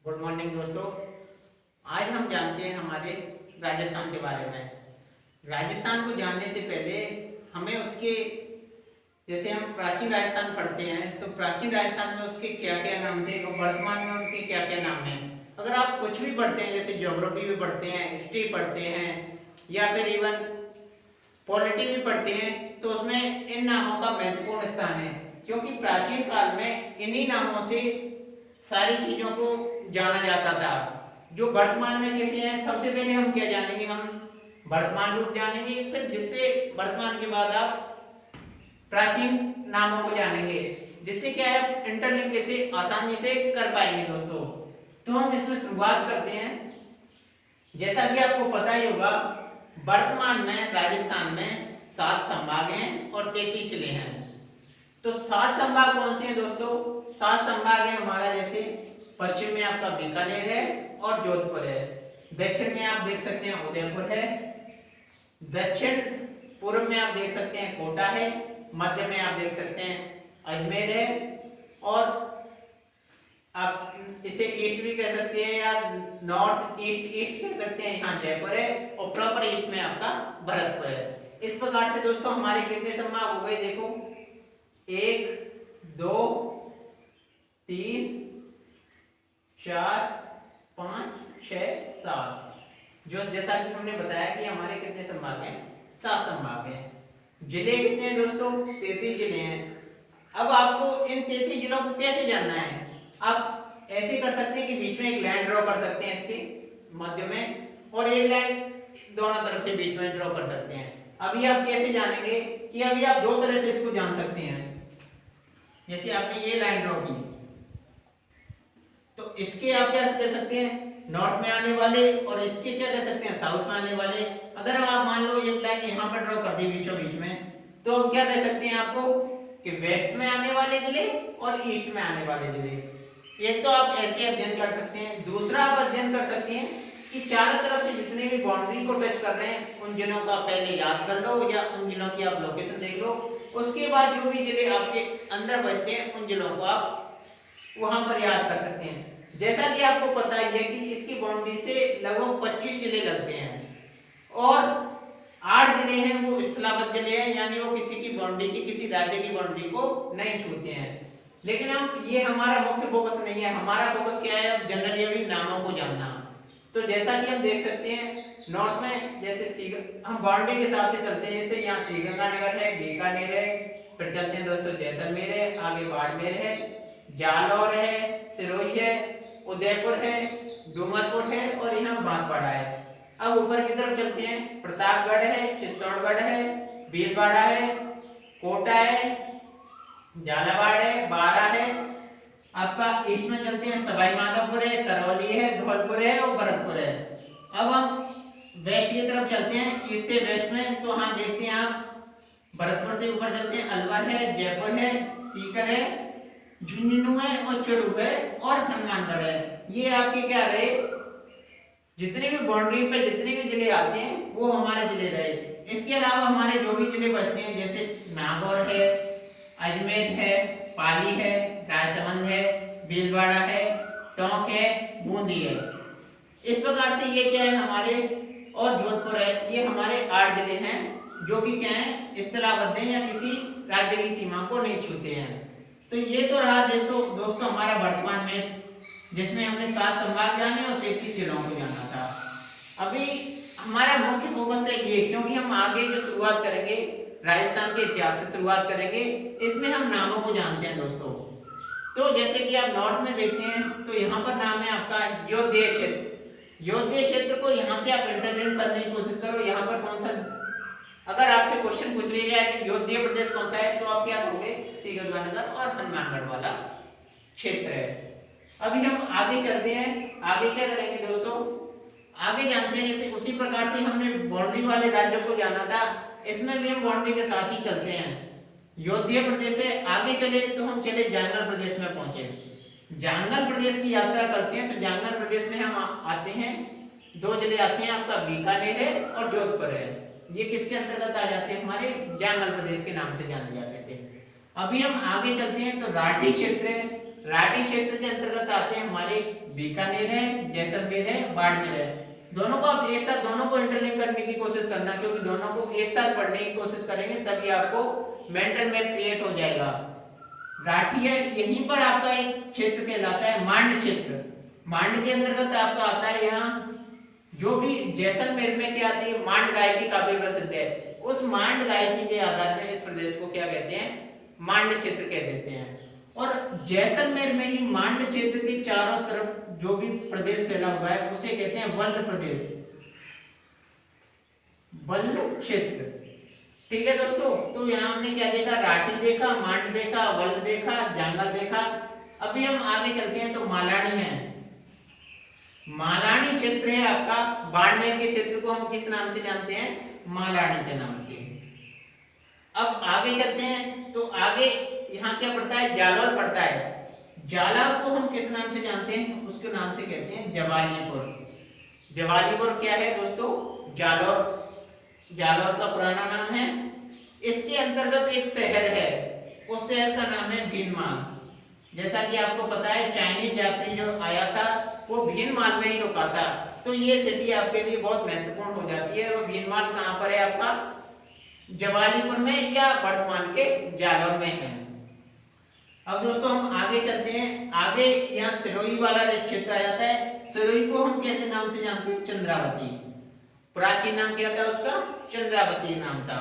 Good morning दोस्तों। आज हम जानते हैं हमारे राजस्थान के बारे में। राजस्थान को जानने से पहले हमें उसके, जैसे हम प्राचीन राजस्थान पढ़ते हैं तो प्राचीन राजस्थान में उसके क्या क्या नाम थे और वर्तमान में उनके क्या क्या नाम हैं। अगर आप कुछ भी पढ़ते हैं, जैसे ज्योग्राफी भी पढ़ते हैं, हिस्ट्री पढ़ते हैं या फिर इवन पॉलिटी भी पढ़ते हैं, तो उसमें इन नामों का महत्वपूर्ण स्थान है, क्योंकि प्राचीन काल में इन्हीं नामों से सारी चीजों को जाना जाता था। जो वर्तमान में कैसे हैं, सबसे पहले हम क्या जानेंगे, हम वर्तमान रूप जानेंगे, फिर जिससे वर्तमान के बाद आप प्राचीन नामों को जानेंगे, जिससे क्या है इंटरलिंक कैसे आसानी से कर पाएंगे दोस्तों। तो हम इसमें शुरुआत करते हैं। जैसा कि आपको पता ही होगा, वर्तमान में राजस्थान में 7 संभाग हैं और 33 जिले हैं। तो 7 संभाग कौन से हैं दोस्तों? 7 संभाग है हमारा, जैसे पश्चिम में आपका बीकानेर है और जोधपुर है। दक्षिण में आप देख सकते हैं उदयपुर है। दक्षिण पूर्व में आप देख सकते हैं कोटा है। मध्य में आप देख सकते हैं अजमेर है। और आप इसे ईस्ट भी कह सकते हैं या नॉर्थ ईस्ट कह सकते हैं, यहाँ जयपुर है। और प्रॉपर ईस्ट में आपका भरतपुर है। इस प्रकार से दोस्तों हमारे कितने संभाग हो गए, देखो 1 2 3 4 5 6 7। जो जैसा कि हमने बताया कि हमारे कितने संभाग हैं, 7 संभाग हैं। जिले कितने हैं दोस्तों? 33 जिले हैं। अब आपको इन 33 जिलों को कैसे जानना है? आप ऐसे कर सकते हैं कि बीच में एक लाइन ड्रॉ कर सकते हैं इसके मध्य में, और एक लाइन दोनों तरफ से बीच में ड्रॉ कर सकते हैं। अभी आप कैसे जानेंगे कि अभी आप 2 तरह से इसको जान सकते हैं। जैसे आपने ये लाइन ड्रॉ की, तो इसके आप क्या कह सकते हैं, नॉर्थ में आने वाले, और इसके क्या कह सकते हैं, साउथ में आने वाले। अगर आप मान लो एक लाइन यहाँ पर ड्रॉ कर दी बीचों बीच में, तो हम क्या कह सकते हैं आपको कि वेस्ट में आने वाले जिले और ईस्ट में आने वाले जिले। एक तो आप ऐसे अध्ययन कर सकते हैं। दूसरा आप अध्ययन कर सकते हैं कि चारों तरफ से जितने भी बाउंड्री को टच कर रहे हैं उन जिलों का पहले याद कर लो, या उन जिलों की आप लोकेशन देख लो। उसके बाद जो भी जिले आपके अंदर बचते हैं उन जिलों को आप वहां पर याद कर सकते हैं। जैसा कि आपको पता ही है कि इसकी बाउंड्री से लगभग 25 जिले लगते हैं, और 8 जिले हैं वो स्थलाबद्ध जिले हैं, यानी वो किसी की बाउंड्री की, किसी राज्य की बाउंड्री को नहीं छूते हैं। लेकिन हम ये हमारा मुख्य फोकस नहीं है। हमारा फोकस क्या है, जनरली अभी नामों को जानना। तो जैसा कि हम देख सकते हैं नॉर्थ में, जैसे हम बाउंड्री के हिसाब से चलते हैं। जैसे यहाँ श्रीगंगानगर है, बीकानेर है, फिर चलते हैं दोस्तों जैसलमेर है, आगे बाड़मेर है, जालौर है, सिरोही है, उदयपुर है, डूंगरपुर है, और यहाँ बांसवाड़ा है। अब ऊपर की तरफ चलते हैं, प्रतापगढ़ है, चित्तौड़गढ़ है, भीलवाड़ा है, कोटा है, झालावाड़ है, बारा है। आपका ईस्ट में चलते हैं, सवाई माधोपुर है, करौली है, धौलपुर है और भरतपुर है। अब हम वेस्ट की तरफ चलते हैं, ईस्ट से वेस्ट में, तो हाँ देखते हैं आप भरतपुर से ऊपर चलते हैं, अलवर है, जयपुर है, सीकर है, झुंझुनू है और चुरू है और हनुमानगढ़ है। ये आपके क्या रहे, जितने भी बाउंड्री पे जितने भी जिले आते हैं वो हमारे जिले रहे। इसके अलावा हमारे जो भी जिले बचते हैं, जैसे नागौर है, अजमेर है, पाली है, राजसमंद है, भीलवाड़ा है, टोंक है, बूंदी है। इस प्रकार से ये क्या है हमारे, और जोधपुर है। ये हमारे 8 जिले हैं जो कि क्या है, स्थलाबद्ध हैं या किसी राज्य की सीमा को नहीं छूते हैं। तो ये तो रहा दोस्तों हमारा वर्तमान में, जिसमें हमने 7 संभाग जाने और 33 जिलों को जाना था। अभी हमारा मुख्य फोकस है ये, क्योंकि हम आगे जो शुरुआत करेंगे राजस्थान के इतिहास से शुरुआत करेंगे, इसमें हम नामों को जानते हैं दोस्तों। तो जैसे कि आप नॉर्थ में देखते हैं, तो यहाँ पर नाम है आपका योध्य क्षेत्र। योध्य क्षेत्र को यहाँ से आप इंटरलिंक करने की कोशिश करो। यहाँ पर कौन सा, अगर आपसे क्वेश्चन पूछ लिया जाए कि योध्य प्रदेश कौन सा है, तो आप क्या कहोगे, श्रीगंगानगर और हनुमानगढ़ वाला क्षेत्र है। अभी हम आगे चलते हैं। आगे क्या करेंगे दोस्तों, आगे जानते हैं, जैसे उसी प्रकार से हमने बाउंड्री वाले राज्यों को जाना था, इसमें भी हम बाउंड्री के साथ ही चलते हैं। योध्य प्रदेश से आगे चले तो हम चले जांगल प्रदेश में पहुंचे। जांगल प्रदेश की यात्रा करते हैं, तो जांगल प्रदेश में हम आते हैं, 2 जिले आते हैं, आपका बीकानेर है और जोधपुर है। ये किसके अंतर्गत आ जाते हैं, हमारे जांगल प्रदेश के नाम से जाने जाते थे। अभी हम आगे चलते हैं, तो राठी क्षेत्र है। राठी क्षेत्र के अंतर्गत आते हैं हमारे बीकानेर है, जैसलमेर है, बाड़मेर है। दोनों को आप एक साथ दोनों को इंटरलिंक करने की कोशिश करना, क्योंकि दोनों को एक साथ पढ़ने की कोशिश करेंगे तभी आपको मेंटल मैप क्रिएट हो जाएगा। राठी है, यहीं पर आपका एक क्षेत्र कहलाता है मांड क्षेत्र। मांड के अंतर्गत आपका आता है यहाँ जो भी जैसलमेर में क्या आती है, मांड गायकी काफी प्रसिद्ध है। उस मांड गायकी के आधार पर इस प्रदेश को क्या कहते हैं, मांड क्षेत्र कह देते हैं। और जैसलमेर में ही मांड क्षेत्र के चारों तरफ जो भी प्रदेश फैला हुआ है उसे कहते हैं वल्ल प्रदेश, वल्ल क्षेत्र। ठीक है दोस्तों, तो यहाँ हमने क्या देखा, राठी देखा, मांड देखा, वल्ल देखा, जांगल देखा। अभी हम आगे चलते हैं तो मालानी है। मालानी क्षेत्र है आपका, बाड़मेर के क्षेत्र को हम किस नाम से जानते हैं, मालानी के नाम से। अब आगे चलते हैं तो आगे यहाँ क्या पड़ता है, जालौर पड़ता है। जालौर को हम किस नाम से जानते हैं, उसके नाम से कहते हैं जवालीपुर। जवालीपुर क्या है दोस्तों, जालौर, जालौर का पुराना नाम है। इसके अंतर्गत एक शहर है, उस शहर का नाम है भीनमाल। जैसा कि आपको पता है चाइनीज यात्री जो आया था वो भीनमाल में ही रुका था, तो ये सिटी आपके लिए बहुत महत्वपूर्ण हो जाती है। वो भीनमाल कहाँ पर है आपका, जवालीपुर में या वर्तमान के जालौर में है। अब दोस्तों हम आगे चलते हैं, आगे यहाँ सिरोही वाला क्षेत्र आ जाता है। सिरोही को हम कैसे नाम से जानते हैं, चंद्रावती। प्राचीन नाम क्या था उसका, चंद्रावती नाम था।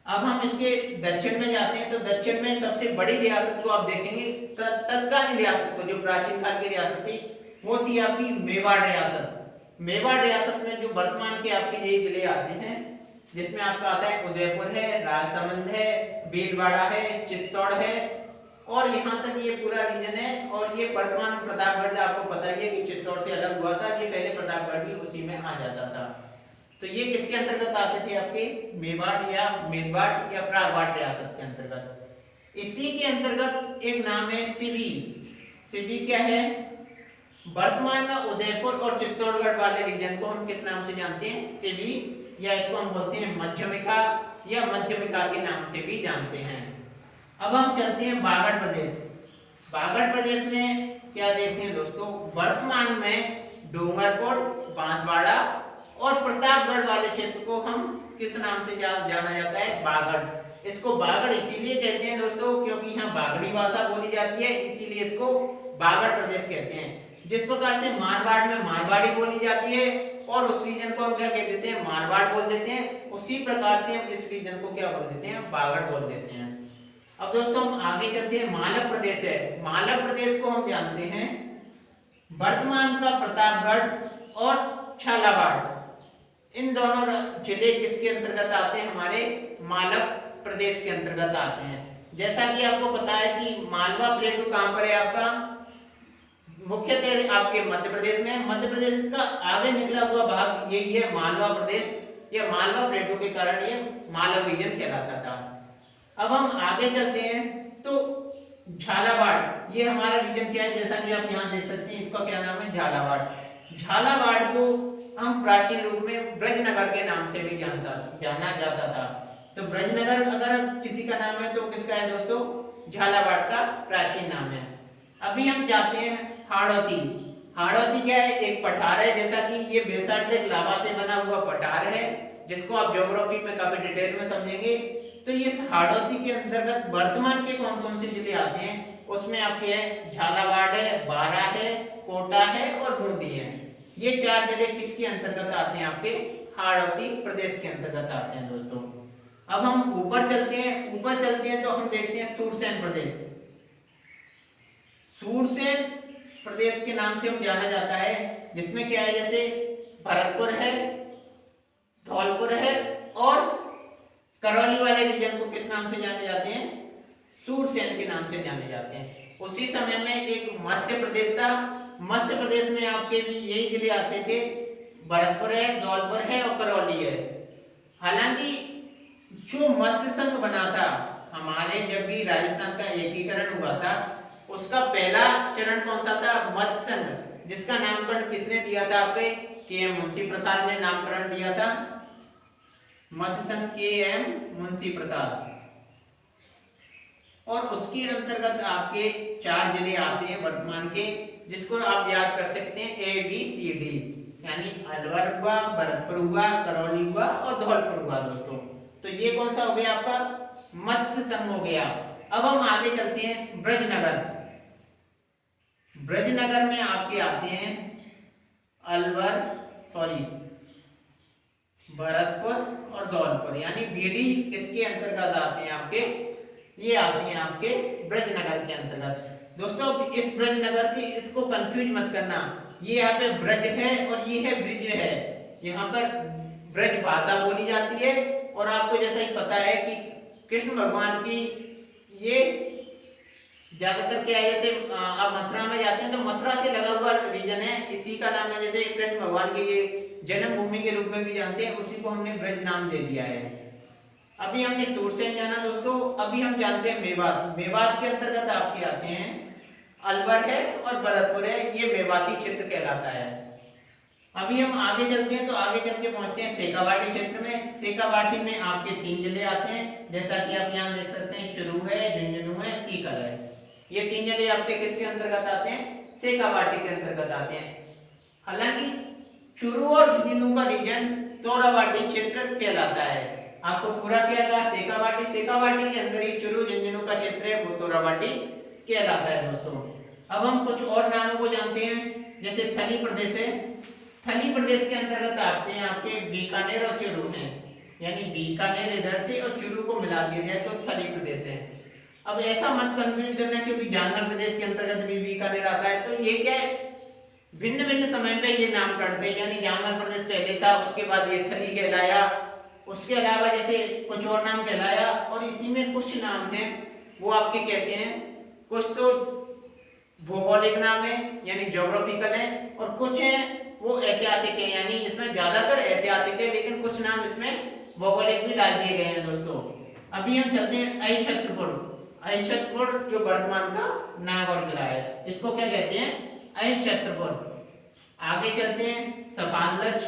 अब हम इसके दक्षिण में जाते हैं तो दक्षिण में सबसे बड़ी रियासत को आप देखेंगे, तत्कालीन रियासत को, जो प्राचीन काल की रियासत थी वो थी आपकी मेवाड़ रियासत। मेवाड़ रियासत में जो वर्तमान के आपके ये जिले आते हैं, जिसमें आपका आता है उदयपुर है, राजसमंद है, भीलवाड़ा है, चित्तौड़ है, और यहाँ तक ये पूरा रीजन है। और ये वर्तमान प्रतापगढ़, आपको पता ही है कि चित्तौड़ से अलग हुआ था, ये पहले प्रतापगढ़ भी उसी में आ जाता था। तो ये किसके अंतर्गत आते थे, आपके मेवाड़ या मेवाड़ या प्रागवाड़ रियासत के अंतर्गत। इसी के अंतर्गत एक नाम है सिबी। सिबी क्या है, वर्तमान में उदयपुर और चित्तौड़गढ़ वाले रीजन को हम किस नाम से जानते हैं, सिबी, या इसको हम बोलते हैं मध्यमिका या मध्यमिका के नाम से भी जानते हैं। अब हम चलते हैं बागड़ प्रदेश। बागड़ प्रदेश में क्या देखते हैं दोस्तों, वर्तमान में डूंगरपुर, बांसवाड़ा और प्रतापगढ़ वाले क्षेत्र को हम किस नाम से जाना जाता है, बागड़। इसको बागड़ इसीलिए कहते हैं दोस्तों क्योंकि यहाँ बागड़ी भाषा बोली जाती है, इसीलिए इसको बागड़ प्रदेश कहते हैं। जिस प्रकार से मारवाड़ में मारवाड़ी बोली जाती है और उस रीजन को हम क्या कह देते हैं, मारवाड़ बोल देते हैं, उसी प्रकार से हम इस रीजन को क्या बोल देते हैं, बागड़ बोल देते हैं। अब दोस्तों हम आगे चलते हैं, मालव प्रदेश है। मालव प्रदेश को हम जानते हैं वर्तमान का प्रतापगढ़ और झालावाड़, इन दोनों जिले किसके अंतर्गत आते हैं, हमारे मालव प्रदेश के अंतर्गत आते हैं। जैसा कि आपको पता है कि मालवा प्लेटू कहां पर है आपका, मुख्यतः आपके मध्य प्रदेश में। मध्य प्रदेश का आगे निकला हुआ भाग यही है मालवा प्रदेश, या मालवा प्लेटू के कारण ये मालव रीजन कहलाता था। अब हम आगे चलते हैं तो झालावाड़, ये हमारा रीजन क्या है, जैसा कि आप यहाँ देख सकते हैं, इसका क्या नाम है, झालावाड़। झालावाड़ को हम प्राचीन रूप में ब्रजनगर के नाम से भी जाना जाता था। तो ब्रजनगर अगर किसी का नाम है तो किसका है दोस्तों, झालावाड़ का प्राचीन नाम है। अभी हम जाते हैं हाड़ौती। हाड़ौती क्या है, एक पठार है, जैसा कि ये बेसाल्टिक लावा से बना हुआ पठार है, जिसको आप ज्योग्राफी में काफी डिटेल में समझेंगे। तो ये हाड़ौती के अंतर्गत वर्तमान के कौन कौन से जिले आते हैं, उसमें आपके है झालावाड़ है, बारा है, कोटा है और बूंदी है। ये चार जिले किसके अंतर्गत आते हैं, आपके हाड़ौती प्रदेश के अंतर्गत आते हैं दोस्तों। अब हम ऊपर चलते हैं तो हम देखते हैं सूरसेन प्रदेश। सूरसेन प्रदेश के नाम से हम जाना जाता है, जिसमें क्या है, जैसे भरतपुर है, धौलपुर है और करौली वाले रीजन को किस नाम से जाने जाते हैं, सूरसेन के नाम से जाने जाते हैं। उसी समय में एक मत्स्य प्रदेश था, मत्स्य प्रदेश में आपके भी यही जिले आते थे, भरतपुर है, धौलपुर है और करौली है। हालांकि जो मत्स्य संघ बना था हमारे, जब भी राजस्थान का एकीकरण हुआ था, उसका पहला चरण कौन सा था, मत्स्य संघ, जिसका नामकरण किसने दिया था, आपके के.एम. मुंशी प्रसाद ने नामकरण दिया था, मत्स्य संघ के.एम. मुंशी प्रसाद। और उसके अंतर्गत आपके 4 जिले आते हैं वर्तमान के, जिसको आप याद कर सकते हैं ABCD, यानी अलवर हुआ, भरतपुर हुआ, करौली हुआ और धौलपुर हुआ दोस्तों। तो ये कौन सा हो गया आपका मत्स्य संघ हो गया। अब हम आगे चलते हैं ब्रजनगर। ब्रजनगर में आपके आते हैं भरतपुर और धौलपुर, यानी BD किसके अंतर्गत आते हैं आपके, ये आते हैं आपके ब्रजनगर के अंतर्गत। दोस्तों इस ब्रजनगर से इसको कंफ्यूज मत करना, ये यहाँ पे ब्रज है और ये है ब्रिज है। यहाँ पर ब्रज भाषा बोली जाती है और आपको जैसा ही पता है कि कृष्ण भगवान की ये ज्यादातर क्या है, जैसे आप मथुरा में जाते हैं तो मथुरा से लगा हुआ रीजन है, इसी का नाम है, जैसे कृष्ण भगवान की ये जन्मभूमि के रूप में भी जानते हैं, उसी को हमने ब्रज नाम दे दिया है। अभी हमने सूरसेन जाना दोस्तों, अभी हम जानते हैं मेवात। मेवात के अंतर्गत आपके आते हैं अलवर है और भरतपुर है, ये मेवाती क्षेत्र कहलाता है। अभी हम आगे चलते हैं तो आगे चल के पहुंचते हैं शेखावाटी क्षेत्र में। शेखावाटी में आपके 3 जिले आते हैं, जैसा कि आप यहाँ देख सकते हैं, चुरू है, झुंझुनू है, सीकर है। ये 3 जिले आपके किसके अंतर्गत आते हैं, शेखावाटी के अंतर्गत आते हैं। हालांकि चुरू और झुंझुनू का रीजन तोरावाटी क्षेत्र कहलाता है। आपको पूरा क्या कहा, शेखावाटी, शेखावाटी के अंदर ही चुरू झुंझुनू का क्षेत्र है, वो तोरावाटी कहलाता है दोस्तों। अब हम कुछ और नामों को जानते हैं, जैसे थली प्रदेश है। थली प्रदेश के अंतर्गत आते हैं आपके बीकानेर और चुरू हैं, यानी बीकानेर इधर से और चुरू को मिला दिया जाए तो थली प्रदेश है। अब ऐसा मत कंफ्यूज करना क्योंकि जांगल प्रदेश के अंतर्गत भी बीकानेर आता है, तो ये क्या है, भिन्न भिन्न समय पे ये नामकरण थे, यानी जांगल प्रदेश पहले था, उसके बाद ये थली कहलाया, उसके अलावा जैसे कुछ और नाम कहलाया, और इसी में कुछ नाम हैं वो आपके कैसे हैं, कुछ तो भौगोलिक नाम है यानी ज्योग्राफिकल है, और कुछ हैं वो ऐतिहासिक है, यानी इसमें ज्यादातर ऐतिहासिक है, लेकिन कुछ नाम इसमें भौगोलिक भी डाल दिए गए हैं दोस्तों। अभी हम चलते हैं अहिछत्रपुर। अहिछत्रपुर जो वर्तमान का नागौर जिला है, इसको क्या कहते हैं, अहिछत्रपुर। आगे चलते हैं सफादलक्ष।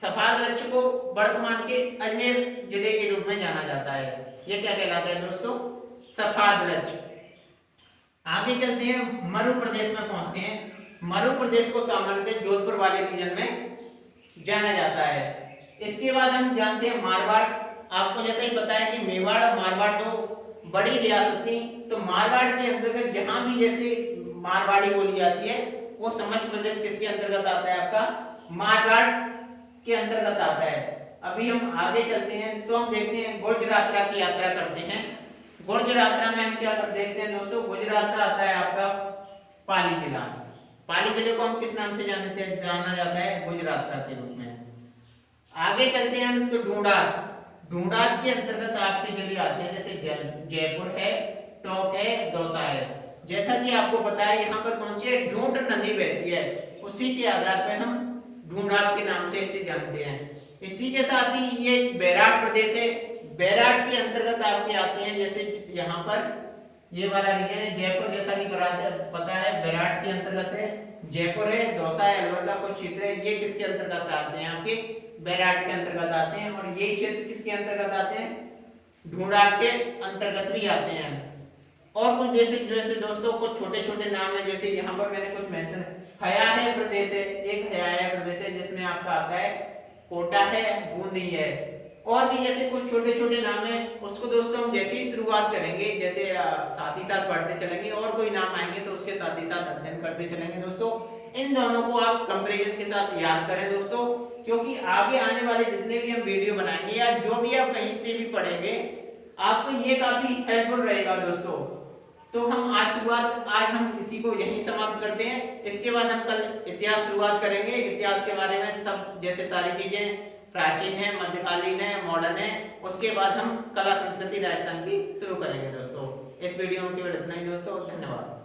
सफादलक्ष को वर्तमान के अजमेर जिले के रूप में जाना जाता है, ये क्या कहलाता है दोस्तों, सफादलक्ष। आगे चलते हैं मरु प्रदेश में पहुंचते हैं। मरु प्रदेश को सामान्यतः जोधपुर वाले रीजन में जाना जाता है। इसके बाद हम जानते हैं मारवाड़। आपको जैसा ही पता है कि मेवाड़ और मारवाड़ दो बड़ी रियासत थी, तो मारवाड़ के अंतर्गत जहां भी जैसे मारवाड़ी बोली जाती है वो समस्त प्रदेश किसके अंतर्गत आता है, आपका मारवाड़ के अंतर्गत आता है। अभी हम आगे चलते हैं तो हम देखते हैं गुर्ज यात्रा की यात्रा करते हैं। गुर्ज यात्रा में हम क्या देखते हैं दोस्तों, गुर्ज यात्रा आता है आपका पाली जिला। पाली जिले को हम किस नाम से जाना जाता है, गुर्ज यात्रा के रूप में। आगे चलते हैं हम तो ढूंढात। ढूंढात के अंतर्गत आपके जिले आते हैं, जैसे जयपुर है, टोंक है, दौसा है। जैसा कि आपको पता है यहाँ पर कौन सी है, ढूंढ नदी बहती है, उसी के आधार पर हम ढूंढात के नाम से इसे जानते हैं। इसी के साथ ही ये बैराट प्रदेश है। बैराट के अंतर्गत आपके आते हैं, जैसे यहाँ पर ये वाला रीजन है जयपुर, जैसा कि पता है बैराट के अंतर्गत है, जयपुर है, दौसा है, अलवर का कुछ क्षेत्र है, ये किसके अंतर्गत आते हैं, आपके बैराट के अंतर्गत आते हैं। और ये क्षेत्र किसके अंतर्गत आते हैं, ढूंढात के अंतर्गत भी आते हैं। और कुछ जैसे दोस्तों कुछ छोटे छोटे नाम है, जैसे यहाँ पर मैंने कुछ मेंशन, हयाह प्रदेश है, एक हयाह प्रदेश है जिसमें आपका आता है कोटा है, बूंदी है, और भी ऐसे कुछ छोटे छोटे नाम है। उसको दोस्तों हम जैसे ही शुरुआत करेंगे, जैसे साथ ही साथ पढ़ते चलेंगे, और कोई नाम आएंगे तो उसके साथ ही साथ अध्ययन करते चलेंगे दोस्तों। इन दोनों को आप कंपैरिजन के साथ याद करें दोस्तों, क्योंकि आगे आने वाले जितने भी हम वीडियो बनाएंगे या जो भी आप कहीं से भी पढ़ेंगे, आपको ये काफी हेल्पफुल रहेगा दोस्तों। तो हम आज हम इसी को यहीं समाप्त करते हैं। इसके बाद हम कल इतिहास शुरुआत करेंगे। इतिहास के बारे में सब जैसे सारी चीजें प्राचीन है, मध्यकालीन है, मॉडर्न है, उसके बाद हम कला संस्कृति राजस्थान की शुरू करेंगे दोस्तों। इस वीडियो में केवल इतना ही दोस्तों, धन्यवाद।